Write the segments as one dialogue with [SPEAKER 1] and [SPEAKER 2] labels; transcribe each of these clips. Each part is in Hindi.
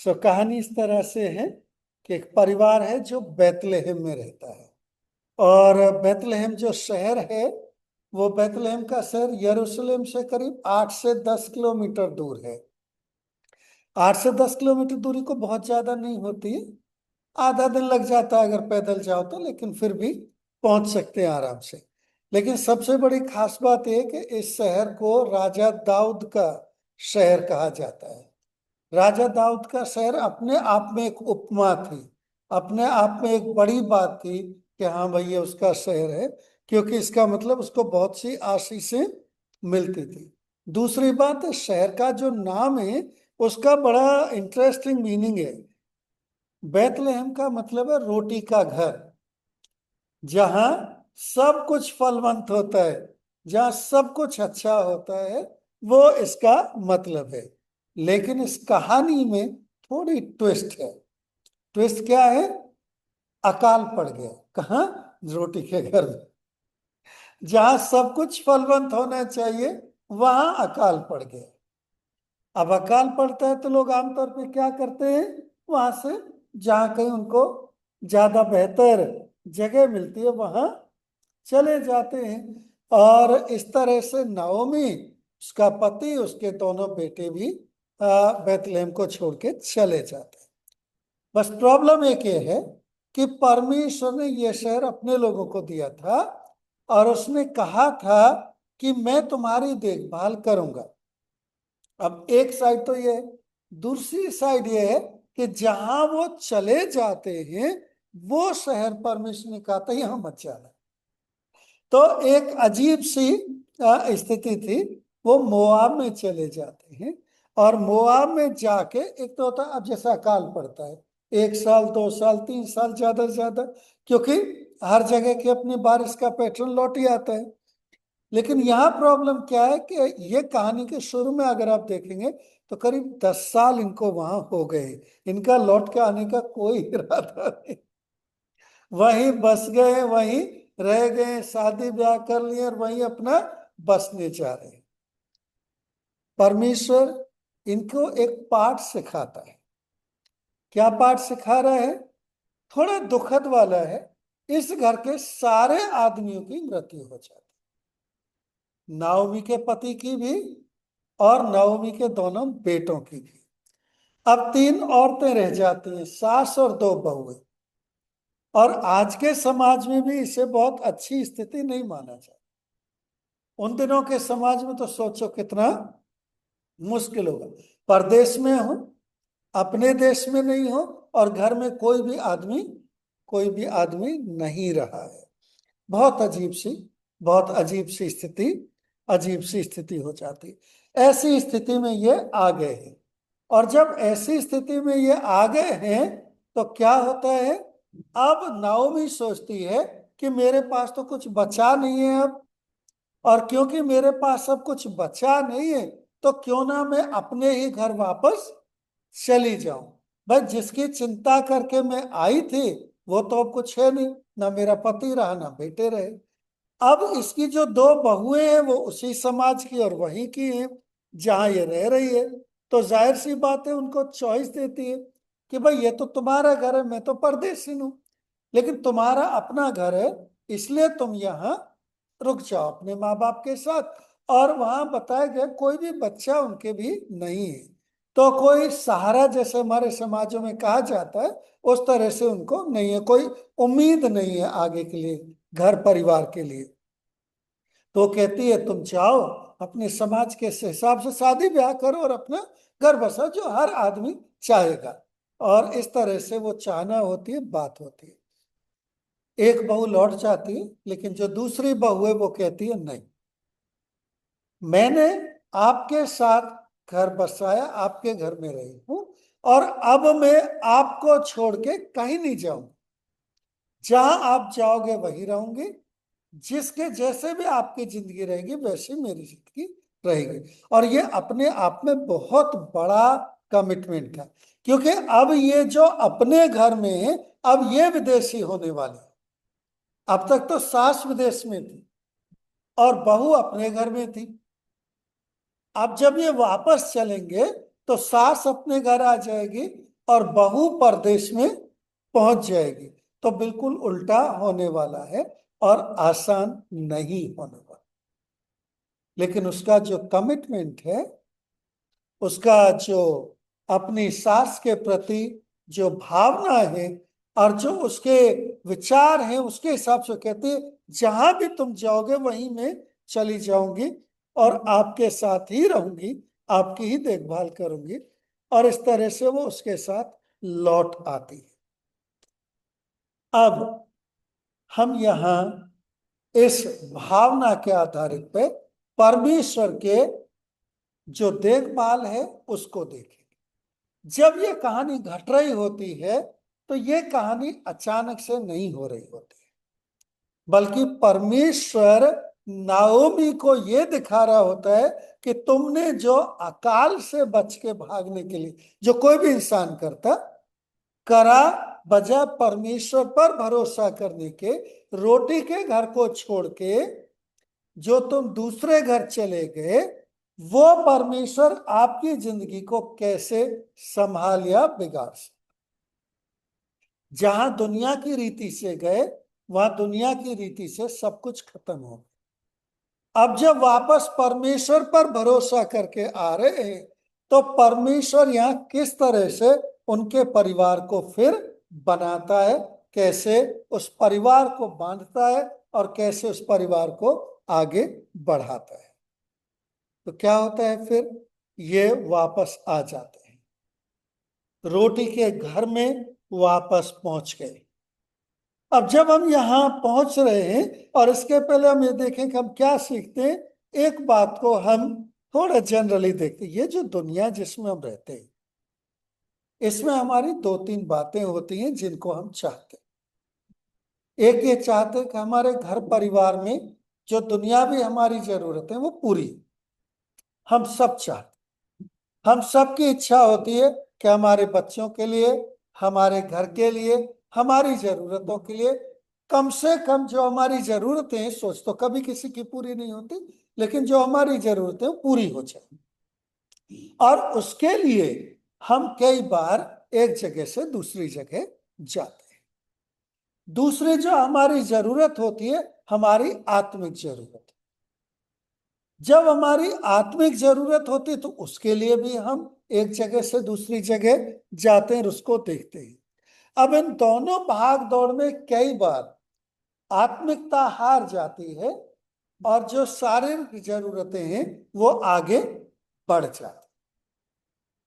[SPEAKER 1] सो कहानी इस तरह से है कि एक परिवार है जो बैतलहम में रहता है। और बैतलहम जो शहर है, वो बैतलहम का शहर यरूशलेम से करीब 8 से 10 किलोमीटर दूर है। 8 से 10 किलोमीटर दूरी को बहुत ज्यादा नहीं होती, आधा दिन लग जाता है अगर पैदल जाओ तो, लेकिन फिर भी पहुंच सकते हैं आराम से। लेकिन सबसे बड़ी खास बात यह कि इस शहर को राजा दाऊद का शहर कहा जाता है। राजा दाऊद का शहर अपने आप में एक उपमा थी, अपने आप में एक बड़ी बात थी कि हाँ भाई ये उसका शहर है, क्योंकि इसका मतलब उसको बहुत सी आशीषें मिलती थी। दूसरी बात, शहर का जो नाम है उसका बड़ा इंटरेस्टिंग मीनिंग है। बैतलहम का मतलब है रोटी का घर। जहां सब कुछ फलवंत होता है, जहां सब कुछ अच्छा होता है, वो इसका मतलब है। लेकिन इस कहानी में थोड़ी ट्विस्ट है। ट्विस्ट क्या है? अकाल पड़ गया। कहाँ? रोटी के घर में। जहां सब कुछ फलवंत होना चाहिए, वहां अकाल पड़ गया। अब अकाल पड़ता है तो लोग आमतौर पे क्या करते हैं? वहां से जहां कहीं उनको ज्यादा बेहतर जगह मिलती है वहां चले जाते हैं। और इस तरह से नाओमी, उसका पति, उसके दोनों बेटे भी बैतलहम को छोड़ के चले जाते हैं। बस प्रॉब्लम एक ये है कि परमेश्वर ने यह शहर अपने लोगों को दिया था, और उसने कहा था कि मैं तुम्हारी देखभाल करूंगा। अब एक साइड तो ये है, दूसरी साइड ये है कि जहां वो चले जाते हैं वो शहर परमेश्वर ने कहा था यहां मत जाना। तो एक अजीब सी स्थिति थी। वो मोआब में चले जाते हैं, और मोआब में जाके एक तो होता है अब जैसा अकाल पड़ता है, 1 साल 2 साल 3 साल ज्यादा से ज्यादा, क्योंकि हर जगह की अपनी बारिश का पैटर्न लौट ही आता है। लेकिन यहाँ प्रॉब्लम क्या है कि ये कहानी के शुरू में अगर आप देखेंगे तो करीब 10 साल इनको वहां हो गए। इनका लौट के आने का कोई इरादा नहीं, वहीं बस गए, वहीं रह गए, शादी ब्याह कर लिए और वहीं अपना बसने जा रहे हैं। परमेश्वर इनको एक पाठ सिखाता है। क्या पाठ सिखा रहा है? थोड़ा दुखद वाला है। इस घर के सारे आदमियों की मृत्यु हो जाती, नाओमी के पति की भी और नाओमी के दोनों बेटों की भी। अब 3 औरतें रह जाती हैं, सास और 2 बहुएं। और आज के समाज में भी इसे बहुत अच्छी स्थिति नहीं माना जाता। उन दिनों के समाज में तो सोचो कितना मुश्किल होगा। परदेश में हो, अपने देश में नहीं हो, और घर में कोई भी आदमी नहीं रहा है। बहुत अजीब सी, बहुत अजीब सी स्थिति हो जाती। ऐसी स्थिति में ये आ गए हैं। और जब ऐसी स्थिति में ये आ गए हैं तो क्या होता है? अब नाओमी सोचती है कि मेरे पास तो कुछ बचा नहीं है अब, और क्योंकि मेरे पास सब कुछ बचा नहीं है तो क्यों ना मैं अपने ही घर वापस चली जाऊं। भाई जिसकी चिंता करके मैं आई थी वो तो अब कुछ है नहीं, ना मेरा पति रहा ना बेटे रहे। अब इसकी जो 2 बहुएं हैं वो उसी समाज की और वहीं की हैं जहां ये रह रही है। तो जाहिर सी बात है उनको चॉइस देती है कि भाई ये तो तुम्हारा घर है, मैं तो परदेसी हूं, लेकिन तुम्हारा अपना घर है, इसलिए तुम यहाँ रुक जाओ अपने माँ बाप के साथ। और वहां बताया गया कोई भी बच्चा उनके भी नहीं है, तो कोई सहारा जैसे हमारे समाजों में कहा जाता है उस तरह से उनको नहीं है, कोई उम्मीद नहीं है आगे के लिए, घर परिवार के लिए। तो कहती है तुम जाओ अपने समाज के हिसाब से शादी ब्याह करो और अपना घर बसाओ, जो हर आदमी चाहेगा। और इस तरह से वो चाहना होती है, बात होती है। एक बहू लौट जाती है, लेकिन जो दूसरी बहू है वो कहती है नहीं, मैंने आपके साथ घर बसाया, आपके घर में रही हूं, और अब मैं आपको छोड़ के कहीं नहीं जाऊं। जहां आप जाओगे वहीं रहूंगी, जिसके जैसे भी आपकी जिंदगी रहेगी वैसी मेरी जिंदगी रहेगी। और ये अपने आप में बहुत बड़ा कमिटमेंट है, क्योंकि अब ये जो अपने घर में है, अब ये विदेशी होने वाले हैं। अब तक तो सास विदेश में थी और बहू अपने घर में थी। अब जब ये वापस चलेंगे तो सास अपने घर आ जाएगी और बहू परदेश में पहुंच जाएगी। तो बिल्कुल उल्टा होने वाला है और आसान नहीं होने वाला। लेकिन उसका जो कमिटमेंट है, उसका जो अपनी सास के प्रति जो भावना है और जो उसके विचार हैं, उसके हिसाब से कहती है जहां भी तुम जाओगे वहीं मैं चली जाऊंगी और आपके साथ ही रहूंगी, आपकी ही देखभाल करूंगी। और इस तरह से वो उसके साथ लौट आती है। अब हम यहाँ इस भावना के आधारित पे परमेश्वर के जो देखभाल है उसको देखें। जब ये कहानी घट रही होती है तो ये कहानी अचानक से नहीं हो रही होती है, बल्कि परमेश्वर नाओमी को ये दिखा रहा होता है कि तुमने जो अकाल से बच के भागने के लिए जो कोई भी इंसान करता करा, बजाय परमेश्वर पर भरोसा करने के, रोटी के घर को छोड़ के जो तुम दूसरे घर चले गए, वो परमेश्वर आपकी जिंदगी को कैसे संभाल या बिगाड़ सकता। जहां दुनिया की रीति से गए वहां दुनिया की रीति से सब कुछ खत्म हो गया। अब जब वापस परमेश्वर पर भरोसा करके आ रहे हैं तो परमेश्वर यहाँ किस तरह से उनके परिवार को फिर बनाता है, कैसे उस परिवार को बांधता है और कैसे उस परिवार को आगे बढ़ाता है। तो क्या होता है फिर, ये वापस आ जाते हैं, रोटी के घर में वापस पहुंच गए। अब जब हम यहाँ पहुंच रहे हैं और इसके पहले हम ये देखें कि हम क्या सीखते हैं, एक बात को हम थोड़ा जनरली देखते हैं। ये जो दुनिया जिसमें हम रहते हैं इसमें हमारी दो तीन बातें होती हैं जिनको हम चाहते हैं। एक ये चाहते हैं कि हमारे घर परिवार में जो दुनियावी हमारी जरूरत है वो पूरी, हम सब चाहते, हम सबकी इच्छा होती है कि हमारे बच्चों के लिए, हमारे घर के लिए, हमारी जरूरतों के लिए कम से कम जो हमारी जरूरतें हैं, सोच तो कभी किसी की पूरी नहीं होती, लेकिन जो हमारी जरूरतें पूरी हो जाए। और उसके लिए हम कई बार एक जगह से दूसरी जगह जाते हैं। दूसरी जो हमारी जरूरत होती है, हमारी आत्मिक जरूरत। जब हमारी आत्मिक जरूरत होती है तो उसके लिए भी हम एक जगह से दूसरी जगह जाते हैं, उसको देखते हैं। अब इन दोनों भाग दौड़ में कई बार आत्मिकता हार जाती है और जो शारीरिक जरूरतें हैं वो आगे बढ़ जाती।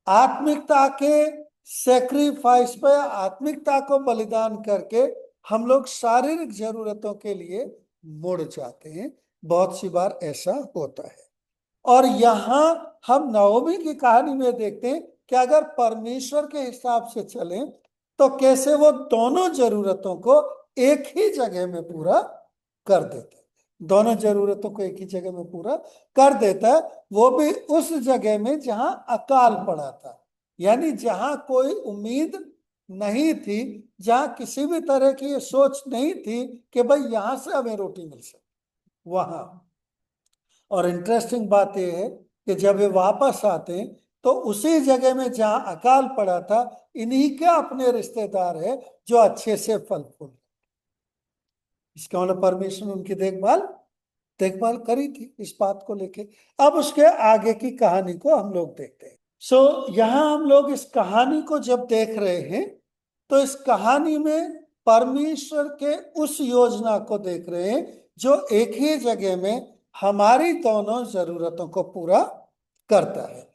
[SPEAKER 1] आत्मिकता के सेक्रीफाइस पे, आत्मिकता को बलिदान करके हम लोग शारीरिक जरूरतों के लिए मुड़ जाते हैं। बहुत सी बार ऐसा होता है। और यहां हम नवमी की कहानी में देखते हैं कि अगर परमेश्वर के हिसाब से चलें तो कैसे वो दोनों जरूरतों को एक ही जगह में पूरा कर देता है। दोनों जरूरतों को एक ही जगह में पूरा कर देता है, वो भी उस जगह में जहां अकाल पड़ा था, यानी जहां कोई उम्मीद नहीं थी, जहां किसी भी तरह की ये सोच नहीं थी कि भाई यहां से हमें रोटी मिल सके, वहां। और इंटरेस्टिंग बात यह है कि जब वे वापस आते हैं तो उसी जगह में जहां अकाल पड़ा था, इन्हीं के अपने रिश्तेदार है जो अच्छे से फल फूल। इसका मतलब परमेश्वर ने उनकी देखभाल देखभाल करी थी इस बात को लेके। अब उसके आगे की कहानी को हम लोग देखते हैं। यहां हम लोग इस कहानी को जब देख रहे हैं तो इस कहानी में परमेश्वर के उस योजना को देख रहे हैं जो एक ही जगह में हमारी दोनों जरूरतों को पूरा करता है।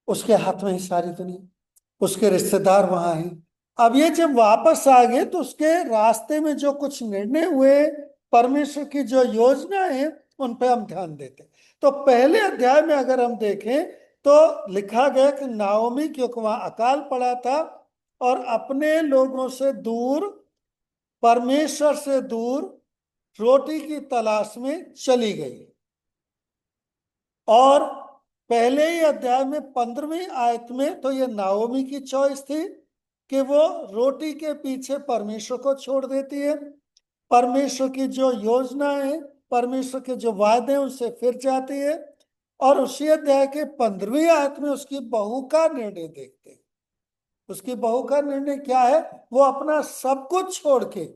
[SPEAKER 1] उसके हाथ में ही सारी दुनिया, उसके रिश्तेदार वहां हैं। अब ये जब वापस आ गए तो उसके रास्ते में जो कुछ निर्णय हुए, परमेश्वर की जो योजना है, उन पे हम ध्यान देते हैं। तो पहले अध्याय में अगर हम देखें तो लिखा गया कि नाओमी, क्योंकि वहां अकाल पड़ा था और अपने लोगों से दूर, परमेश्वर से दूर रोटी की तलाश में चली गई। और पहले ही अध्याय में 15वीं आयत में तो ये नाओमी की चॉइस थी कि वो रोटी के पीछे परमेश्वर को छोड़ देती है, परमेश्वर की जो योजना है, परमेश्वर के जो वादे हैं उससे फिर जाती है। और उसी अध्याय के 15वीं आयत में उसकी बहू का निर्णय देखते हैं। उसकी बहू का निर्णय क्या है, वो अपना सब कुछ छोड़ के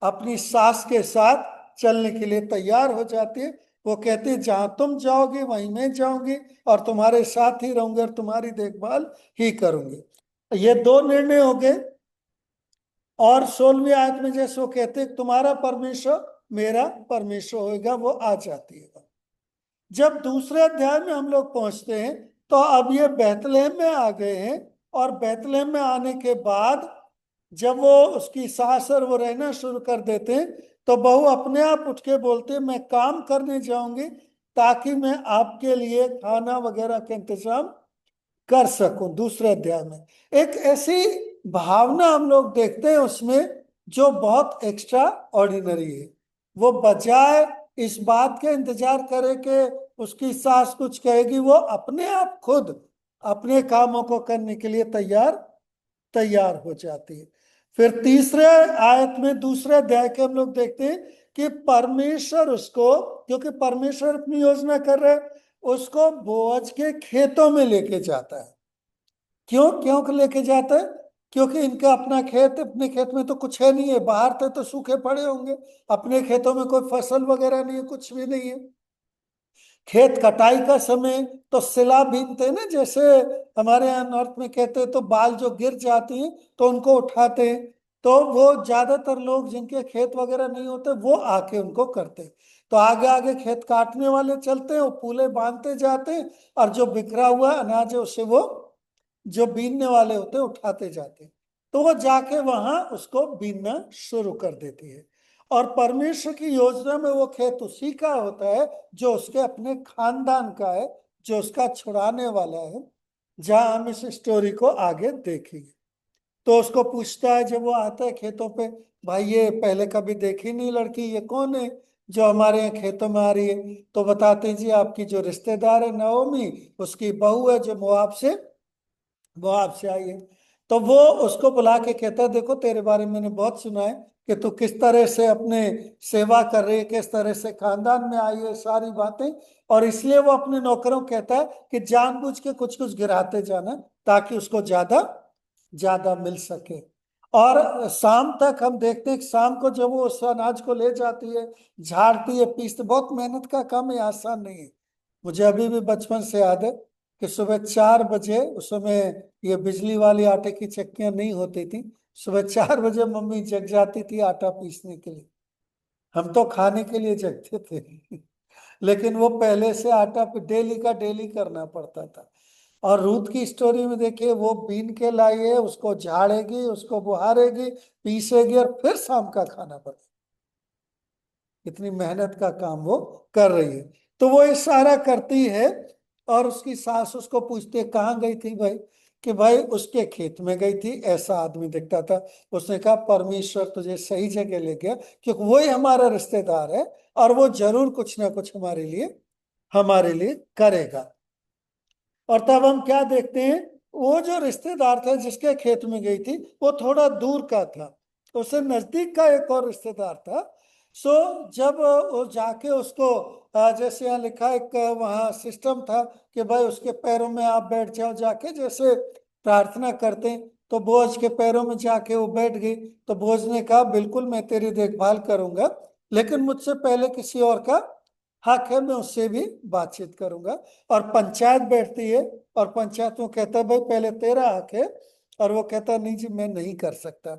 [SPEAKER 1] अपनी सास के साथ चलने के लिए तैयार हो जाती है। वो कहती है जहां तुम जाओगी वहीं मैं जाऊंगी, और तुम्हारे साथ ही रहूंगी, और तुम्हारी देखभाल ही करूंगी। ये दो निर्णय हो गए। और 16वीं आयत में जैसे वो कहते हैं तुम्हारा परमेश्वर मेरा परमेश्वर होगा, वो आ जाती है। जब दूसरे अध्याय में हम लोग पहुंचते हैं तो अब ये बैतलहम में आ गए हैं। और बैतलहम में आने के बाद जब वो उसकी सास और वो रहना शुरू कर देते हैं, तो बहू अपने आप उठ के बोलते हैं मैं काम करने जाऊंगी, ताकि मैं आपके लिए खाना वगैरह का इंतजाम कर सकूं। दूसरे अध्याय में एक ऐसी भावना हम लोग देखते हैं उसमें जो बहुत एक्स्ट्रा ऑर्डिनरी है। वो बजाय इस बात के इंतजार करे कि उसकी सास कुछ कहेगी, वो अपने आप खुद अपने कामों को करने के लिए तैयार तैयार हो जाती है। फिर तीसरे आयत में दूसरे अध्याय के हम लोग देखते हैं कि परमेश्वर उसको, क्योंकि परमेश्वर अपनी योजना कर रहे हैं, उसको बोअज के खेतों में लेके जाता है। क्यों क्यों लेके जाता है? क्योंकि इनका अपना खेत, अपने खेत में तो कुछ है नहीं है, बाहर थे तो सूखे पड़े होंगे, अपने खेतों में कोई फसल वगैरह नहीं है, कुछ भी नहीं है। खेत कटाई का समय तो सिला बीनते हैं ना, जैसे हमारे यहाँ नॉर्थ में कहते हैं, तो बाल जो गिर जाती हैं तो उनको उठाते हैं। तो वो ज्यादातर लोग जिनके खेत वगैरह नहीं होते वो आके उनको करते हैं। तो आगे आगे खेत काटने वाले चलते हैं, वो पूले बांधते जाते हैं, और जो बिखरा हुआ अनाज है उसे वो जो बीनने वाले होते हैं उठाते जाते हैं। तो वो जाके वहां उसको बीनना शुरू कर देती है। और परमेश्वर की योजना में वो खेत उसी का होता है जो उसके अपने खानदान का है, जो उसका छुड़ाने वाला है, जहां हम इस स्टोरी को आगे देखेंगे। तो उसको पूछता है जब वो आता है खेतों पे, भाई ये पहले कभी देखी नहीं लड़की, ये कौन है जो हमारे यहाँ खेतों में आ रही है? तो बताते हैं जी आपकी जो रिश्तेदार है नओमी, उसकी बहू है जो मोआब से आई है। तो वो उसको बुला के कहता है देखो तेरे बारे में मैंने बहुत सुना है कि तू किस तरह से अपने सेवा कर रही है, किस तरह से खानदान में आई है, सारी बातें। और इसलिए वो अपने नौकरों को कहता है कि जानबूझ के कुछ कुछ गिराते जाना, ताकि उसको ज्यादा ज्यादा मिल सके। और शाम तक हम देखते हैं कि शाम को जब वो उस अनाज को ले जाती है, झाड़ती है, पीसती, बहुत मेहनत का काम है, आसान नहीं है। मुझे अभी भी बचपन से याद है कि सुबह 4 बजे, उस समय ये बिजली वाली आटे की चक्कियां नहीं होती थी, सुबह 4 बजे मम्मी जग जाती थी आटा पीसने के लिए। हम तो खाने के लिए जगते थे लेकिन वो पहले से आटा डेली का डेली करना पड़ता था। और रूथ की स्टोरी में देखिए, वो बीन के लाई है, उसको झाड़ेगी, उसको बुहारेगी, पीसेगी, और फिर शाम का खाना बनेगा। इतनी मेहनत का काम वो कर रही है। तो वो ये सारा करती है। और उसकी सास उसको पूछती है कहाँ गई थी भाई? कि भाई उसके खेत में गई थी, ऐसा आदमी दिखता था। उसने कहा परमेश्वर तुझे सही जगह ले गया, क्योंकि वही हमारा रिश्तेदार है, और वो जरूर कुछ ना कुछ हमारे लिए करेगा। और तब हम क्या देखते हैं, वो जो रिश्तेदार था जिसके खेत में गई थी, वो थोड़ा दूर का था, उससे नजदीक का एक और रिश्तेदार था। सो जब वो जाके उसको, जैसे यहाँ लिखा है, एक वहाँ सिस्टम था कि भाई उसके पैरों में आप बैठ जाओ जाके, जैसे प्रार्थना करते हैं। तो बोझ के पैरों में जाके वो बैठ गई। तो बोझ ने कहा बिल्कुल मैं तेरी देखभाल करूंगा, लेकिन मुझसे पहले किसी और का हक है, मैं उससे भी बातचीत करूंगा। और पंचायत बैठती है, और पंचायत में कहता है भाई पहले तेरा हक है, और वो कहता नहीं जी मैं नहीं कर सकता।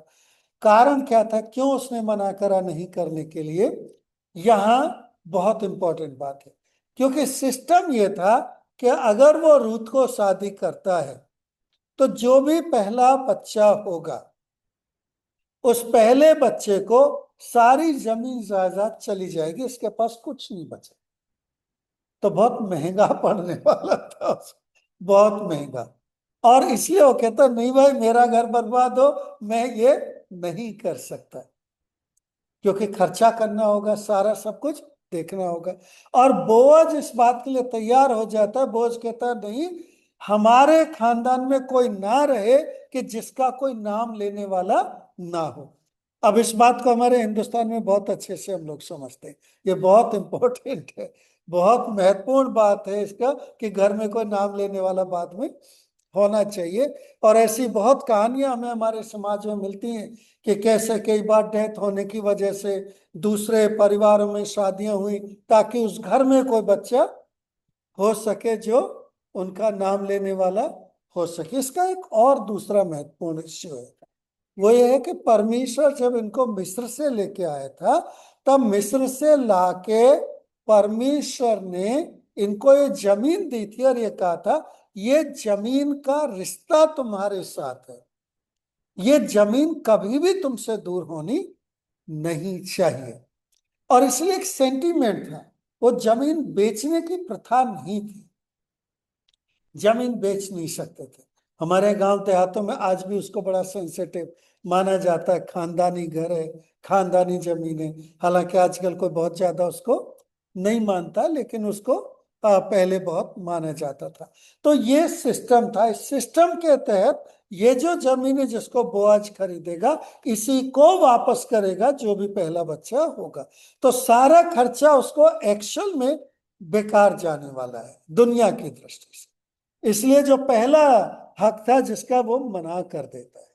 [SPEAKER 1] कारण क्या था, क्यों उसने मना करा नहीं करने के लिए? यहाँ बहुत इंपॉर्टेंट बात है। क्योंकि सिस्टम ये था कि अगर वो रूथ को शादी करता है, तो जो भी पहला बच्चा होगा, उस पहले बच्चे को सारी जमीन जायदाद चली जाएगी, इसके पास कुछ नहीं बचा। तो बहुत महंगा पड़ने वाला था बहुत महंगा। और इसलिए वो कहता नहीं भाई मेरा घर बर्बाद हो, मैं ये नहीं कर सकता, क्योंकि खर्चा करना होगा, सारा सब कुछ देखना होगा। और बोझ इस बात के लिए तैयार हो जाता है। बोझ कहता है नहीं, हमारे खानदान में कोई ना रहे कि जिसका कोई नाम लेने वाला ना हो। अब इस बात को हमारे हिंदुस्तान में बहुत अच्छे से हम लोग समझते हैं, ये बहुत इंपॉर्टेंट है, बहुत महत्वपूर्ण बात है इसका, कि घर में कोई नाम लेने वाला बाद में होना चाहिए। और ऐसी बहुत कहानियां हमें हमारे समाज में मिलती हैं कि कैसे कई बार डेथ होने की वजह से दूसरे परिवारों में शादियां हुई ताकि उस घर में कोई बच्चा हो सके जो उनका नाम लेने वाला हो सके। इसका एक और दूसरा महत्वपूर्ण इश्यू है, वो ये है कि परमेश्वर जब इनको मिस्र से लेके आया था, तब मिस्र से लाके परमेश्वर ने इनको ये जमीन दी थी और ये कहा था ये जमीन का रिश्ता तुम्हारे साथ है, ये जमीन कभी भी तुमसे दूर होनी नहीं चाहिए। और इसलिए एक सेंटीमेंट था, वो जमीन बेचने की प्रथा नहीं थी, जमीन बेच नहीं सकते थे। हमारे गांव देहातों में आज भी उसको बड़ा सेंसिटिव माना जाता है, खानदानी घर है, खानदानी जमीन है। हालांकि आजकल कोई बहुत ज्यादा उसको नहीं मानता, लेकिन उसको पहले बहुत माना जाता था। तो ये सिस्टम था, इस सिस्टम के तहत ये जो जमीन है जिसको बोआज खरीदेगा इसी को वापस करेगा जो भी पहला बच्चा होगा। तो सारा खर्चा उसको एक्चुअल में बेकार जाने वाला है दुनिया की दृष्टि से। इसलिए जो पहला हक था जिसका वो मना कर देता है।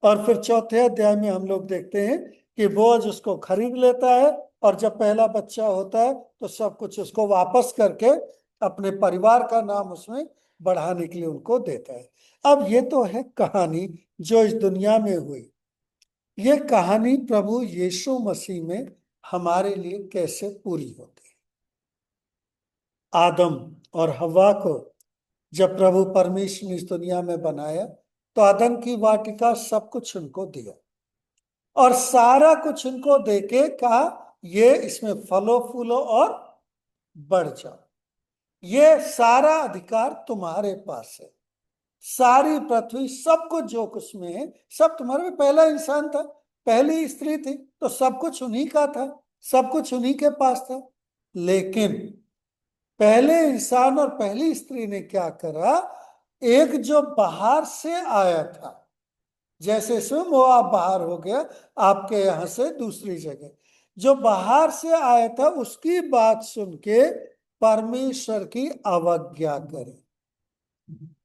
[SPEAKER 1] और फिर चौथे अध्याय में हम लोग देखते हैं कि बोझ उसको खरीद लेता है और जब पहला बच्चा होता है तो सब कुछ उसको वापस करके अपने परिवार का नाम उसमें बढ़ाने के लिए उनको देता है। अब ये तो है कहानी जो इस दुनिया में हुई। ये कहानी प्रभु यीशु मसीह में हमारे लिए कैसे पूरी होती है। आदम और हव्वा को जब प्रभु परमेश्वर ने इस दुनिया में बनाया तो अदन की वाटिका सब कुछ उनको दिया और सारा कुछ उनको देके कहा ये इसमें फलो फूलो और बढ़ जाओ, ये सारा अधिकार तुम्हारे पास है, सारी पृथ्वी सब कुछ जो कुछ में है सब तुम्हारे में। पहला इंसान था, पहली स्त्री थी, तो सब कुछ उन्हीं का था, सब कुछ उन्हीं के पास था। लेकिन पहले इंसान और पहली स्त्री ने क्या करा, एक जो बाहर से आया था, जैसे स्वयं वो आप बाहर हो गया आपके यहां से दूसरी जगह, जो बाहर से आया था उसकी बात सुन के परमेश्वर की अवज्ञा करी।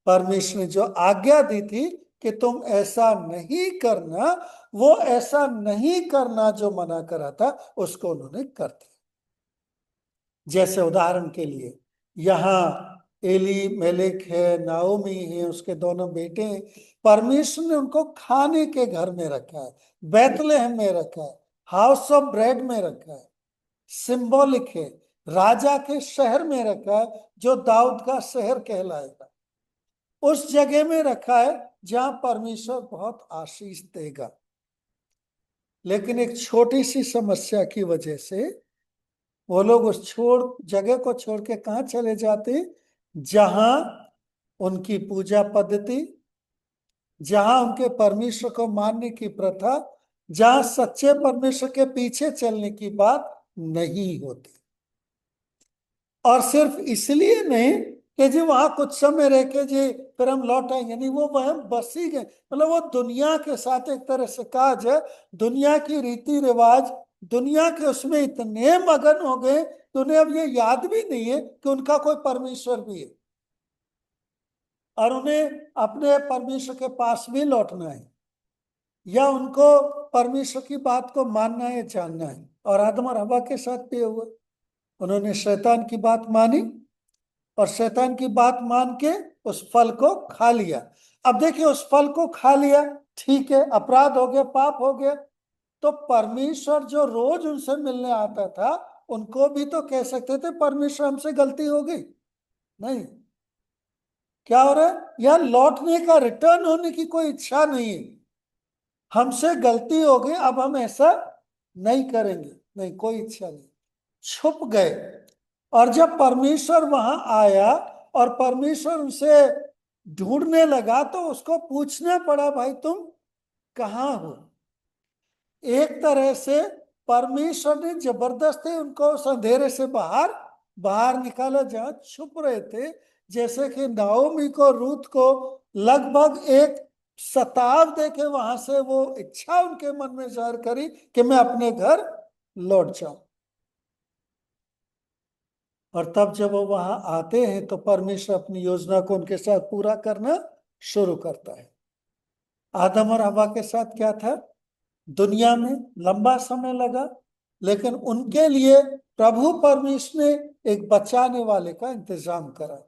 [SPEAKER 1] परमेश्वर ने जो आज्ञा दी थी कि तुम ऐसा नहीं करना, वो ऐसा नहीं करना जो मना करा था उसको उन्होंने कर दिया। जैसे उदाहरण के लिए यहाँ एली मेलेक है, नाओमी है, उसके दोनों बेटे हैं। परमेश्वर ने उनको खाने के घर में रखा है, बैतलहम में रखा है, हाउस ऑफ ब्रेड में रखा है, सिंबॉलिक है, राजा के शहर में रखा है जो दाऊद का शहर कहलाएगा, उस जगह में रखा है जहां परमेश्वर बहुत आशीष देगा। लेकिन एक छोटी सी समस्या की वजह से वो लोग उस जगह को छोड़ के कहाँ चले जाते, जहां उनकी पूजा पद्धति, जहां उनके परमेश्वर को मानने की प्रथा, जहां सच्चे परमेश्वर के पीछे चलने की बात नहीं होती। और सिर्फ इसलिए नहीं कि जी वहां कुछ समय रह के जी फिर हम लौट आएंगे, नहीं, वो वह बस ही गए। मतलब वो दुनिया के साथ एक तरह से कहा जाए, दुनिया की रीति रिवाज, दुनिया के उसमें इतने मगन हो गए कि उन्हें अब ये याद भी नहीं है कि उनका कोई परमेश्वर भी है और उन्हें अपने परमेश्वर के पास भी लौटना है या उनको परमेश्वर की बात को मानना है, जानना है। और आदम और हवा के साथ भी हुआ, उन्होंने शैतान की बात मानी और शैतान की बात मान के उस फल को खा लिया। अब देखिए उस फल को खा लिया, ठीक है, अपराध हो गया, पाप हो गया। तो परमेश्वर जो रोज उनसे मिलने आता था उनको भी तो कह सकते थे परमेश्वर हमसे गलती हो गई। नहीं, क्या हो रहा है, यह लौटने का, रिटर्न होने की कोई इच्छा नहीं है। हमसे गलती हो गई, अब हम ऐसा नहीं करेंगे, नहीं, कोई इच्छा नहीं, छुप गए। और जब परमेश्वर वहां आया और परमेश्वर उसे ढूंढने लगा तो उसको पूछना पड़ा, भाई तुम कहाँ हो। एक तरह से परमेश्वर ने जबरदस्ती उनको उस अंधेरे से बाहर बाहर निकाला जहां छुप रहे थे। जैसे कि नाओमी को, रूत को लगभग एक सताव देके वहां से वो इच्छा उनके मन में जाहिर करी कि मैं अपने घर लौट जाऊं। और तब जब वो वहां आते हैं तो परमेश्वर अपनी योजना को उनके साथ पूरा करना शुरू करता है। आदम और हवा के साथ क्या था? दुनिया में लंबा समय लगा, लेकिन उनके लिए प्रभु परमेश्वर ने एक बचाने वाले का इंतजाम करा।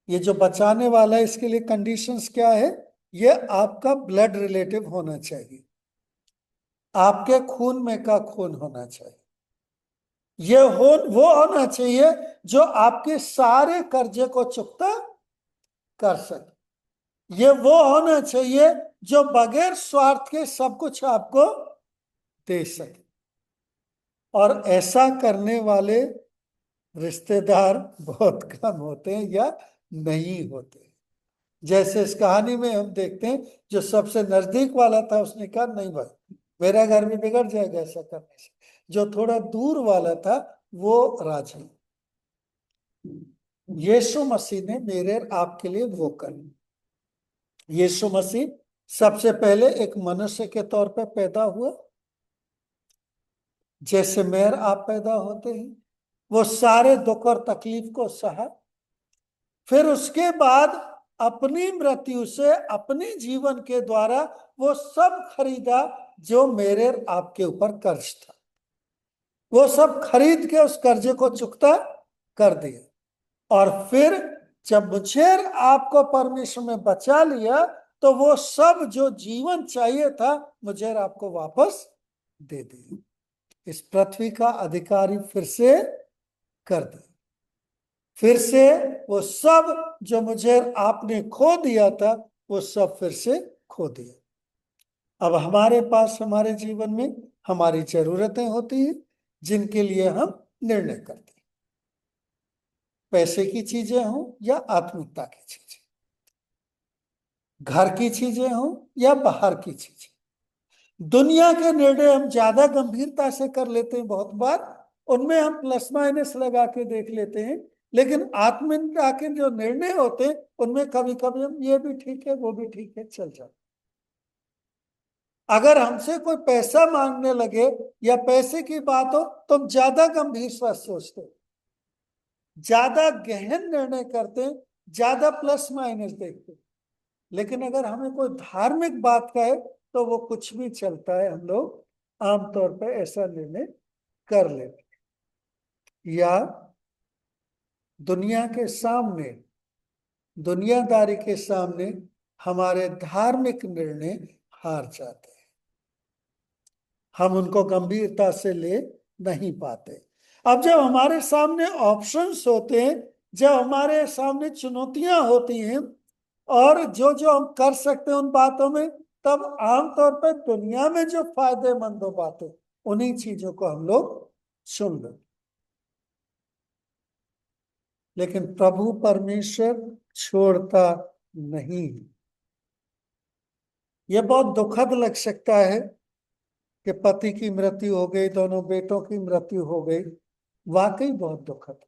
[SPEAKER 1] ये जो बचाने वाला है, इसके लिए कंडीशंस क्या है? ये आपका ब्लड रिलेटिव होना चाहिए, आपके खून में का खून होना चाहिए। ये वो होना चाहिए जो आपके सारे कर्जे को चुकता कर सके। ये वो होना चाहिए जो बगैर स्वार्थ के सब कुछ आपको दे सके। और ऐसा करने वाले रिश्तेदार बहुत कम होते हैं या नहीं होते। जैसे इस कहानी में हम देखते हैं, जो सबसे नजदीक वाला था उसने कहा नहीं भाई, मेरा घर भी बिगड़ जाएगा ऐसा करने से। जो थोड़ा दूर वाला था वो राजी। यीशु मसीह ने मेरे आपके लिए वो कर। यीशु मसीह सबसे पहले एक मनुष्य के तौर पर पैदा हुआ, जैसे मैं और आप पैदा होते हैं। वो सारे दुख और तकलीफ को सहा, फिर उसके बाद अपनी मृत्यु से अपने जीवन के द्वारा वो सब खरीदा जो मेरे आपके ऊपर कर्ज था। वो सब खरीद के उस कर्जे को चुकता कर दिया। और फिर जब मुझे आपको परमेश्वर में बचा लिया, तो वो सब जो जीवन चाहिए था मुझे आपको वापस दे दिया। इस पृथ्वी का अधिकारी फिर से कर दिया। फिर से वो सब जो मुझे आपने खो दिया था वो सब फिर से खो दिया। अब हमारे पास हमारे जीवन में हमारी जरूरतें होती हैं जिनके लिए हम निर्णय करते हैं, पैसे की चीजें हों या आत्मिकता की चीजें, घर की चीजें हों या बाहर की चीजें। दुनिया के निर्णय हम ज्यादा गंभीरता से कर लेते हैं, बहुत बार उनमें हम प्लस माइनस लगा के देख लेते हैं। लेकिन आत्मिकता के जो निर्णय होते हैं उनमें कभी कभी हम ये भी ठीक है वो भी ठीक है चल जाते। अगर हमसे कोई पैसा मांगने लगे या पैसे की बात हो तो हम ज्यादा गंभीर से सोचते, ज्यादा गहन निर्णय करते, ज्यादा प्लस माइनस देखते। लेकिन अगर हमें कोई धार्मिक बात का है तो वो कुछ भी चलता है, हम लोग आमतौर पर ऐसा निर्णय कर लेते। या दुनिया के सामने, दुनियादारी के सामने हमारे धार्मिक निर्णय हार जाते हैं, हम उनको गंभीरता से ले नहीं पाते। अब जब हमारे सामने ऑप्शंस होते हैं, जब हमारे सामने चुनौतियां होती हैं और जो जो हम कर सकते हैं उन बातों में, तब आमतौर पर दुनिया में जो फायदेमंद हो बातें उन्हीं चीजों को हम लोग चुन लेते। लेकिन प्रभु परमेश्वर छोड़ता नहीं। यह बहुत दुखद लग सकता है कि पति की मृत्यु हो गई, दोनों बेटों की मृत्यु हो गई। वाकई बहुत दुखद,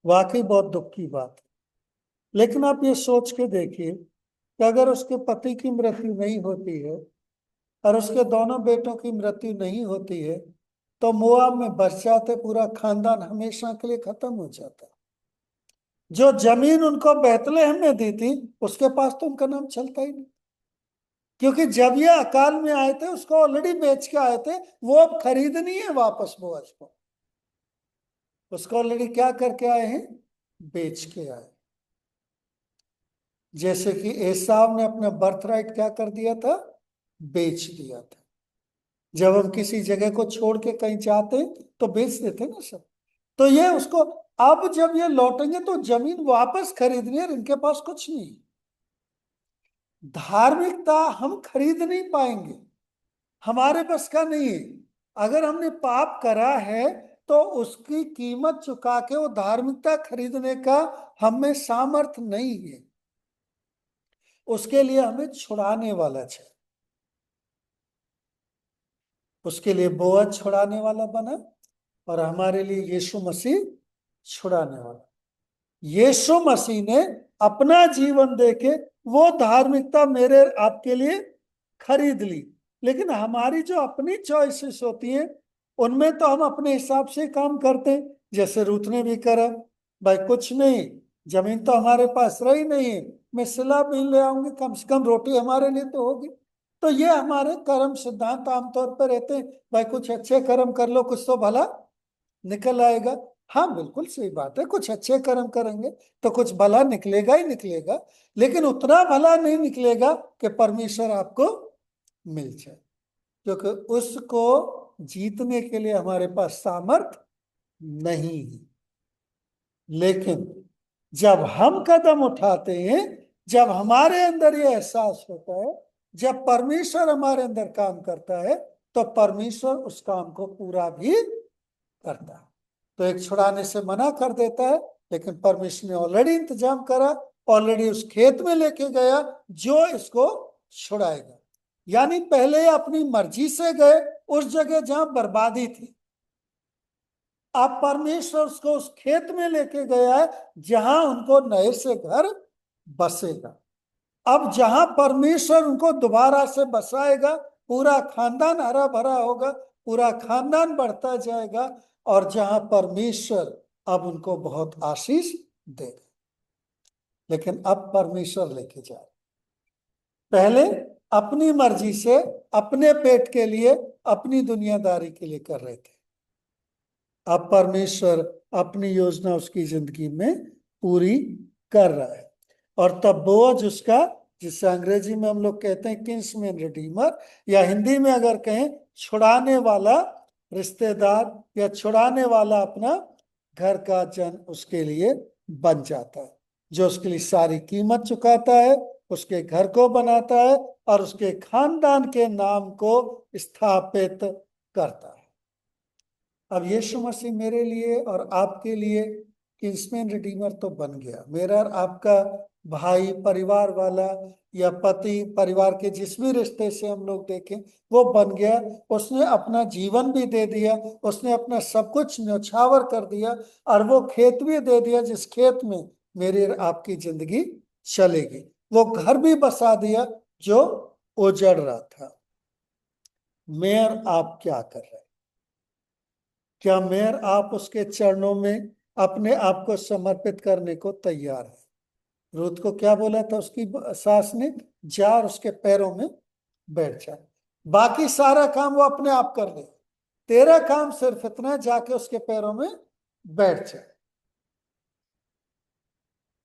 [SPEAKER 1] वाकई बहुत दुख की बात है। लेकिन आप ये सोच के देखिए कि अगर उसके पति की मृत्यु नहीं होती है और उसके दोनों बेटों की मृत्यु नहीं होती है, तो मोआब में बच जाते, पूरा खानदान हमेशा के लिए खत्म हो जाता। जो जमीन उनको बैतलहम में दी थी उसके पास तो उनका नाम चलता ही नहीं, क्योंकि जब ये अकाल में आए थे उसको ऑलरेडी बेच के आए थे। वो अब खरीदनी है वापस बोअज को, उसको ऑलरेडी क्या करके आए हैं? बेच के आए। जैसे कि एसाव ने अपना बर्थराइट क्या कर दिया था? बेच दिया था। जब हम किसी जगह को छोड़ के कहीं जाते तो बेच देते ना सब। तो ये उसको, अब जब ये लौटेंगे तो जमीन वापस खरीदनी है, इनके पास कुछ नहीं। धार्मिकता हम खरीद नहीं पाएंगे, हमारे बस का नहीं है। अगर हमने पाप करा है तो उसकी कीमत चुका के वो धार्मिकता खरीदने का हम में सामर्थ्य नहीं है। उसके लिए हमें छुड़ाने वाला चाहिए। उसके लिए बोअज छुड़ाने वाला बना और हमारे लिए यीशु मसीह छुड़ाने वाला। यीशु मसीह ने अपना जीवन देके वो धार्मिकता मेरे आपके लिए खरीद ली। लेकिन हमारी जो अपनी चॉइसेस होती हैं उनमें तो हम अपने हिसाब से काम करते हैं। जैसे रूथ ने भी करा, भाई कुछ नहीं, जमीन तो हमारे पास रही नहीं, मैं सिला बीन ले आऊंगी, कम से कम रोटी हमारे लिए तो होगी। तो ये हमारे कर्म सिद्धांत आमतौर पर रहते हैं, भाई कुछ अच्छे कर्म कर लो, कुछ तो भला निकल आएगा। हाँ बिल्कुल सही बात है, कुछ अच्छे कर्म करेंगे तो कुछ भला निकलेगा ही निकलेगा, लेकिन उतना भला नहीं निकलेगा कि परमेश्वर आपको मिल जाए, क्योंकि उसको जीतने के लिए हमारे पास सामर्थ नहीं है। लेकिन जब हम कदम उठाते हैं, जब हमारे अंदर ये एहसास होता है, जब परमेश्वर हमारे अंदर काम करता है, तो परमेश्वर उस काम को पूरा भी करता है। तो एक छुड़ाने से मना कर देता है, लेकिन परमेश्वर ने ऑलरेडी इंतजाम करा, ऑलरेडी उस खेत में लेके गया जो इसको छुड़ाएगा। यानी पहले अपनी मर्जी से गए उस जगह जहां बर्बादी थी, अब परमेश्वर उसको उस खेत में लेके गया है जहां उनको नए से घर बसेगा। अब जहां परमेश्वर उनको दोबारा से बसाएगा, पूरा खानदान हरा भरा होगा, पूरा खानदान बढ़ता जाएगा, और जहां परमेश्वर अब उनको बहुत आशीष देगा। लेकिन अब परमेश्वर लेके जा रहा है। पहले अपनी मर्जी से, अपने पेट के लिए, अपनी दुनियादारी के लिए कर रहे थे, अब परमेश्वर अपनी योजना उसकी जिंदगी में पूरी कर रहा है। और तब बोअज उसका, जिससे अंग्रेजी में हम लोग कहते हैं किंसमैन रिडीमर, या हिंदी में अगर कहें छुड़ाने वाला रिश्तेदार, या छुड़ाने वाला अपना घर का जन उसके लिए बन जाता है, जो उसके लिए सारी कीमत चुकाता है, उसके घर को बनाता है और उसके खानदान के नाम को स्थापित करता है। अब यीशु मसीह मेरे लिए और आपके लिए किंसमैन रिडीमर तो बन गया, मेरा और आपका भाई, परिवार वाला, या पति, परिवार के जिस भी रिश्ते से हम लोग देखें वो बन गया। उसने अपना जीवन भी दे दिया, उसने अपना सब कुछ न्यौछावर कर दिया, और वो खेत भी दे दिया जिस खेत में मेरी और आपकी जिंदगी चलेगी। वो घर भी बसा दिया जो उजड़ रहा था। मैं और आप क्या कर रहे हैं? क्या मैं और आप उसके चरणों में अपने आप को समर्पित करने को तैयार है? रूथ को क्या बोला था उसकी सास ने? जा और उसके पैरों में बैठ जा, बाकी सारा काम वो अपने आप कर ले, तेरा काम सिर्फ इतना है, जाके उसके पैरों में बैठ जा,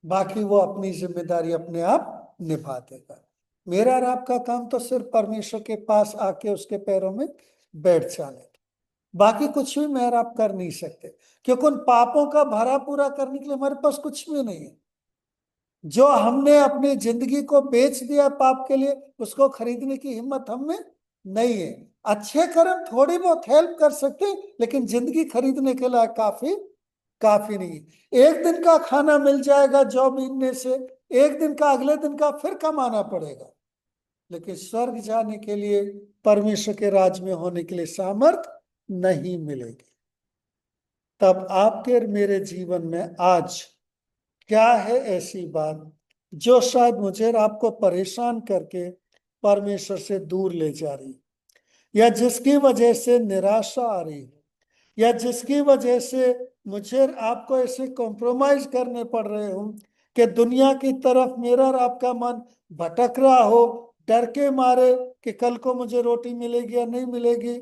[SPEAKER 1] बाकी वो अपनी जिम्मेदारी अपने आप निभा देगा। मेरा और आपका काम तो सिर्फ परमेश्वर के पास आके उसके पैरों में बैठ जाने, बाकी कुछ भी मैं और आप कर नहीं सकते, क्योंकि उन पापों का भरा पूरा करने के लिए हमारे पास कुछ भी नहीं है। जो हमने अपनी जिंदगी को बेच दिया पाप के लिए, उसको खरीदने की हिम्मत हम में नहीं है। अच्छे कर्म थोड़ी बहुत हेल्प कर सकते हैं, लेकिन जिंदगी खरीदने के लिए काफी काफी नहीं है। एक दिन का खाना मिल जाएगा जॉब मिलने से, एक दिन का, अगले दिन का फिर कमाना पड़ेगा, लेकिन स्वर्ग जाने के लिए, परमेश्वर के राज में होने के लिए सामर्थ नहीं मिलेगी। तब आपके और मेरे जीवन में आज क्या है ऐसी बात जो शायद मुझे और आपको परेशान करके परमेश्वर से दूर ले जा रही, या जिसकी वजह से निराशा आ रही, या जिसकी वजह से मुझे और आपको ऐसे कॉम्प्रोमाइज करने पड़ रहे हो कि दुनिया की तरफ मेरा और आपका मन भटक रहा हो, डर के मारे कि कल को मुझे रोटी मिलेगी या नहीं मिलेगी,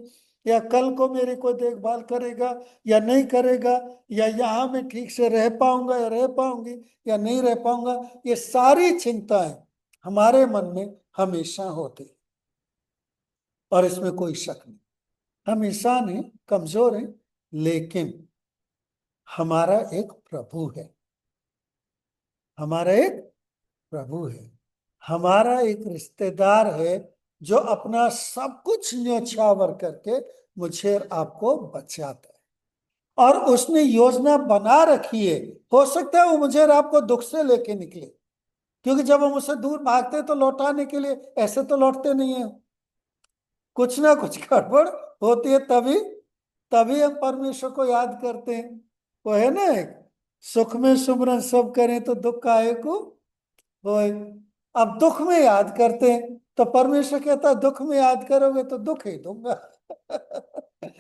[SPEAKER 1] या कल को मेरी कोई देखभाल करेगा या नहीं करेगा, या यहाँ मैं ठीक से रह पाऊंगा या रह पाऊंगी या नहीं रह पाऊंगा। ये सारी चिंताएं हमारे मन में हमेशा होती, और इसमें कोई शक नहीं। हम इंसान हैं, कमजोर हैं, लेकिन हमारा एक प्रभु है, हमारा एक प्रभु है, हमारा एक रिश्तेदार है जो अपना सब कुछ न्यौछावर करके मुझे और आपको बचाता है, और उसने योजना बना रखी है। हो सकता है वो मुझे और आपको दुख से लेके निकले, क्योंकि जब हम उससे दूर भागते हैं तो लौटाने के लिए ऐसे तो लौटते नहीं है, कुछ ना कुछ गड़बड़ होती है, तभी तभी हम परमेश्वर को याद करते हैं। वो है ना एक, सुख में सुमरन सब करें तो दुख काहे को होए। अब दुख में याद करते हैं तो परमेश्वर कहता है दुख में याद करोगे तो दुख ही दूंगा।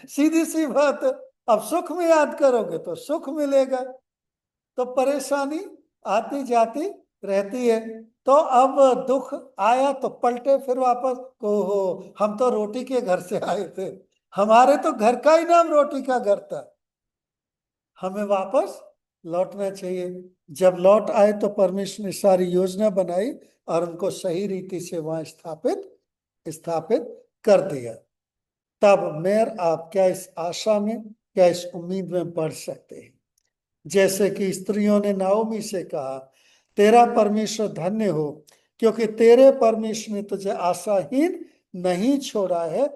[SPEAKER 1] सीधी सी बात है। अब सुख में याद करोगे तो सुख मिलेगा। तो परेशानी आती जाती रहती है। तो अब दुख आया तो पलटे फिर वापस, ओहो हम तो रोटी के घर से आए थे, हमारे तो घर का ही नाम रोटी का घर था, हमें वापस लौटना चाहिए। जब लौट आए तो परमेश्वर ने सारी योजना बनाई और उनको सही रीति से वहां स्थापित स्थापित कर दिया। तब मैं आप क्या इस आशा में, क्या इस उम्मीद में बढ़ सकते हैं? जैसे कि स्त्रियों ने नाओमी से कहा, तेरा परमेश्वर धन्य हो, क्योंकि तेरे परमेश्वर ने तुझे आशाहीन नहीं छोड़ा है